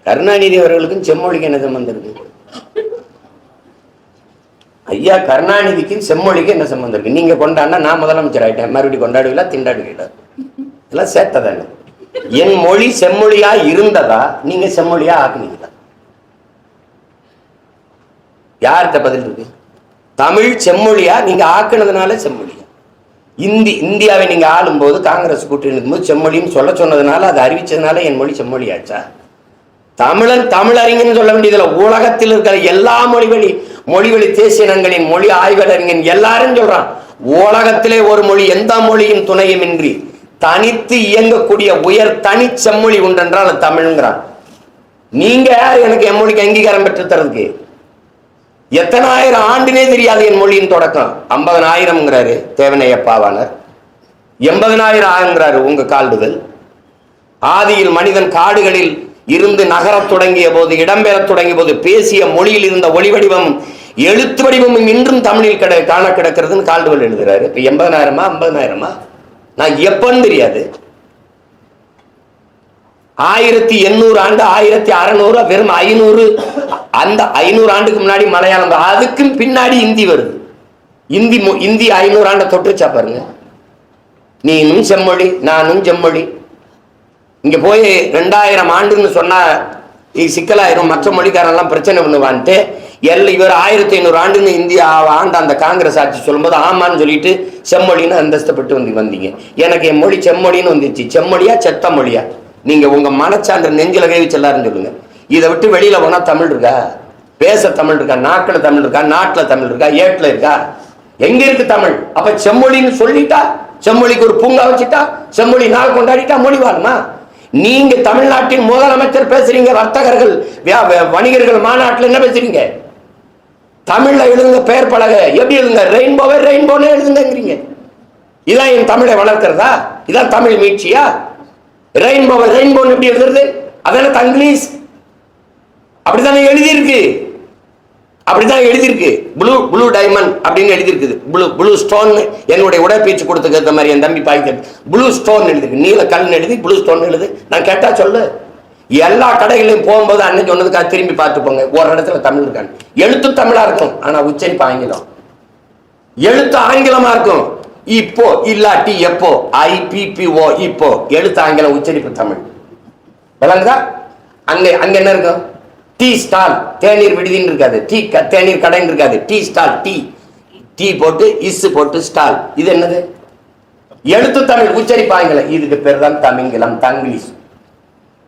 கருணாநிதி அவர்களுக்கும் செம்மொழிக்கு என்ன சம்பந்தம் இருக்கு? ஐயா கருணாநிதிக்கும் செம்மொழிக்கு என்ன சம்பந்தம் இருக்கு? நீங்க கொண்டாடினா நான் முதலமைச்சர் ஆயிட்டேன், மறுபடியும் கொண்டாடுவீங்களா? திண்டாடுவீங்களா? இதெல்லாம் சேர்த்ததானே. என் மொழி செம்மொழியா இருந்ததா, நீங்க செம்மொழியா ஆக்குனீங்களா? யார்கிட்ட பதில் இருக்கு? தமிழ் செம்மொழியா நீங்க ஆக்குனதுனால செம்மொழியா? இந்தியாவை நீங்க ஆளும் போது காங்கிரஸ் கூட்டணி இருக்கும்போது செம்மொழின்னு சொல்ல சொன்னதுனால, அதை அறிவிச்சதுனால என் மொழி செம்மொழியாச்சா? தமிழன் தமிழறிஞன் சொல்ல வேண்டியதுல உலகத்தில் இருக்கிற எல்லா மொழிவழி தேசியனங்களின் மொழி ஆய்வறிஞன் எல்லாரும் சொல்றான், உலகத்திலே ஒரு மொழி எந்த மொழியின் துணையும் இன்றி தனித்து இயங்கக்கூடிய உயர் தனி செம்மொழி உண்டென்றால் அது தமிழ்ங்கிறான். நீங்க யார் எனக்கு என் மொழிக்கு அங்கீகாரம் பெற்று தரதுக்கு? எத்தனை ஆயிரம் ஆண்டுனே தெரியாது என் மொழியின் தொடக்கம். 50,000 தேவனையப்பாவானர், 80,000 ஆகுங்கிறாரு உங்க கால்டுதல். ஆதியில் மனிதன் காடுகளில் இருந்து நகரத் தொடங்கிய போது, இடம்பெறத் தொடங்கிய போது பேசிய மொழியில் இருந்த ஒளி வடிவம் எழுத்து வடிவமும் இன்றும் தமிழில் காண கிடக்கிறதுன்னு கால்டுவல் எழுதுறாரு. இப்ப 80,000 50,000 நான் எப்பன்னு தெரியாது. 1800 ஆண்டு 1600 வெறும் 500, அந்த 500 ஆண்டுக்கு முன்னாடி மலையாளம், அதுக்கும் பின்னாடி இந்தி வருது. இந்தி 500 ஆண்டை தொட்டுச்சா பாருங்க. நீனும் செம்மொழி நானும் செம்மொழி. இங்க போய் 2000 ஆண்டுன்னு சொன்னா சிக்கலாயிரும், மற்ற மொழிக்காரெல்லாம் பிரச்சனை பண்ணுவான்ட்டு இவர் 1500 ஆண்டுன்னு இந்தியா ஆண்ட அந்த காங்கிரஸ் ஆட்சி சொல்லும்போது ஆமான்னு சொல்லிட்டு செம்மொழின்னு அந்தஸ்தப்பட்டு வந்தீங்க. எனக்கு என் மொழி செம்மொழின்னு வந்துச்சு. செம்மொழியா செத்த மொழியா? நீங்க உங்க மனச்சான்ற நெஞ்சில கைவிச்சு எல்லாரும் சொல்லுங்க. இதை விட்டு வெளியில போனா தமிழ் இருக்கா? பேச தமிழ் இருக்கா? நாக்கில் தமிழ் இருக்கா? நாட்டுல தமிழ் இருக்கா? ஏட்டுல இருக்கா? எங்க இருக்கு தமிழ்? அப்ப செம்மொழின்னு சொல்லிட்டா, செம்மொழிக்கு ஒரு பூங்கா வச்சுட்டா, செம்மொழி நாள் கொண்டாடிட்டா மொழி வாழுமா? நீங்க தமிழ்நாட்டின் முதலமைச்சர் பேசுறீங்க, வர்த்தகர்கள் வணிகர்கள் மாநாட்டில் என்ன பேசுறீங்க? தமிழ்ல எழுதுங்க, பெயர் பலக எப்படி எழுதுங்க? ரெயின்போவே ரெயின்போன்னு எழுதுங்கிறீங்க. இதான் என் தமிழை வளர்க்கிறதா? இதான் தமிழ் மீட்சியா? ரெயின்போவை ரெயின்போன்னு எப்படி எழுதுறது? அதெல்லாம் தங்கிலீஷ். அப்படித்தானே எழுதியிருக்கு, அப்படிதான் எழுதியிருக்கு. ப்ளூ டைமண்ட் அப்படின்னு எழுதியிருக்குது. ப்ளூ ஸ்டோன் என்னுடைய உடற்பயிற்சி கொடுத்துக்க மாதிரி என் தம்பி பாய்க்க ப்ளூ ஸ்டோன் எழுதிருக்கு. நீல கல் எழுதி ப்ளூ ஸ்டோன் எழுது. நான் கேட்டா சொல்லு. எல்லா கடைகளையும் போகும்போது அன்னைக்கு சொன்னதுக்காக திரும்பி பார்த்து போங்க. ஒரு இடத்துல தமிழ் இருக்காங்க. எழுத்து தமிழா இருக்கும், ஆனா உச்சரிப்பு ஆங்கிலம். எழுத்து ஆங்கிலமா இருக்கும். இப்போ இல்லாட்டி எப்போ, IPPO இப்போ. எழுத்து ஆங்கிலம், உச்சரிப்பு தமிழ். விளங்குதா? அங்க என்ன இருக்கும்? டீ ஸ்டால், தேநீர் விடுதின்னு இருக்காது. தேநீர் கடைன்னு இருக்காது. டீ ஸ்டால், டீ போட்டு இஸ் போட்டு ஸ்டால். இது என்னது? எழுத்து தமிழ், உச்சரிப்பு ஆங்கிலம். இதுக்கு பேர் தான் தமிங்கிலம், தங்கிலீஷ்.